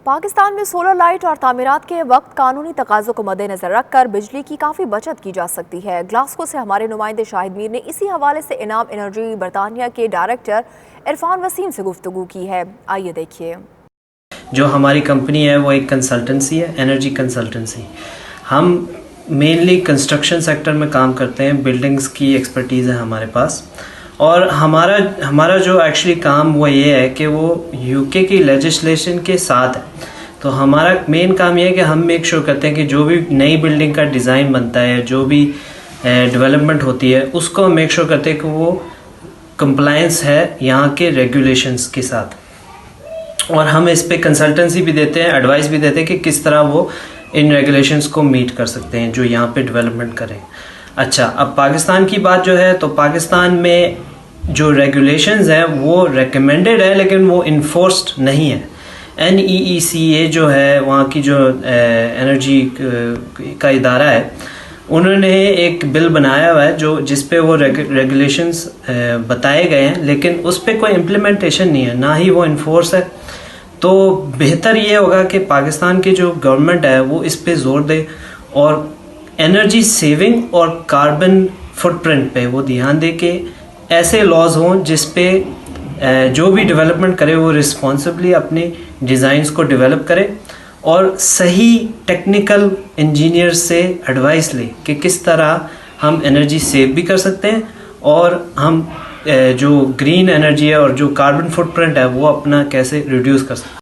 پاکستان میں solar light اور تعمیرات کے وقت قانونی تقاضوں کو مد نظر رکھ کر بجلی کی کافی بچت کی جا سکتی ہے۔ گلاسگو سے ہمارے نمائندے شاہد میر نے اسی حوالے سے انعام انرجی برطانیہ کے ڈائریکٹر عرفان وسیم سے گفتگو کی ہے، آئیے دیکھیے۔ جو ہماری کمپنی ہے وہ ایک کنسلٹنسی ہے، انرجی کنسلٹنسی۔ ہم مینلی کنسٹرکشن سیکٹر میں کام کرتے ہیں، بلڈنگز کی ایکسپرٹیز ہے ہمارے پاس، اور ہمارا جو ایکچولی کام وہ یہ ہے کہ وہ یو کے کی لیجسلیشن کے ساتھ ہے۔ تو ہمارا مین کام یہ ہے کہ ہم میک شور کرتے ہیں کہ جو بھی نئی بلڈنگ کا ڈیزائن بنتا ہے، جو بھی ڈیولپمنٹ ہوتی ہے، اس کو ہم میک شور کرتے ہیں کہ وہ کمپلائنس ہے یہاں کے ریگولیشنز کے ساتھ، اور ہم اس پہ کنسلٹنسی بھی دیتے ہیں، ایڈوائس بھی دیتے ہیں کہ کس طرح وہ ان ریگولیشنز کو میٹ کر سکتے ہیں جو یہاں پہ ڈیولپمنٹ کریں۔ اچھا، اب پاکستان کی بات جو ہے، تو پاکستان میں جو ریگولیشنز ہیں وہ ریکمینڈڈ ہے لیکن وہ انفورسڈ نہیں ہے۔ NEECA جو ہے وہاں کی جو انرجی کا ادارہ ہے، انہوں نے ایک بل بنایا ہوا ہے جس پہ وہ ریگولیشنز بتائے گئے ہیں، لیکن اس پہ کوئی امپلیمنٹیشن نہیں ہے، نہ ہی وہ انفورس ہے۔ تو بہتر یہ ہوگا کہ پاکستان کی جو گورنمنٹ ہے وہ اس پہ زور دے اور انرجی سیونگ اور کاربن فٹ پرنٹ پہ وہ دھیان دے کہ ایسے لاز ہوں جس پہ جو بھی ڈیولپمنٹ کرے وہ رسپانسبلی اپنے ڈیزائنز کو ڈیولپ کرے اور صحیح ٹیکنیکل انجینئر سے ایڈوائس لے کہ کس طرح ہم انرجی سیو بھی کر سکتے ہیں اور ہم جو گرین انرجی ہے اور جو کاربن فٹ پرنٹ ہے وہ اپنا کیسے ریڈیوس کر سکتے ہیں۔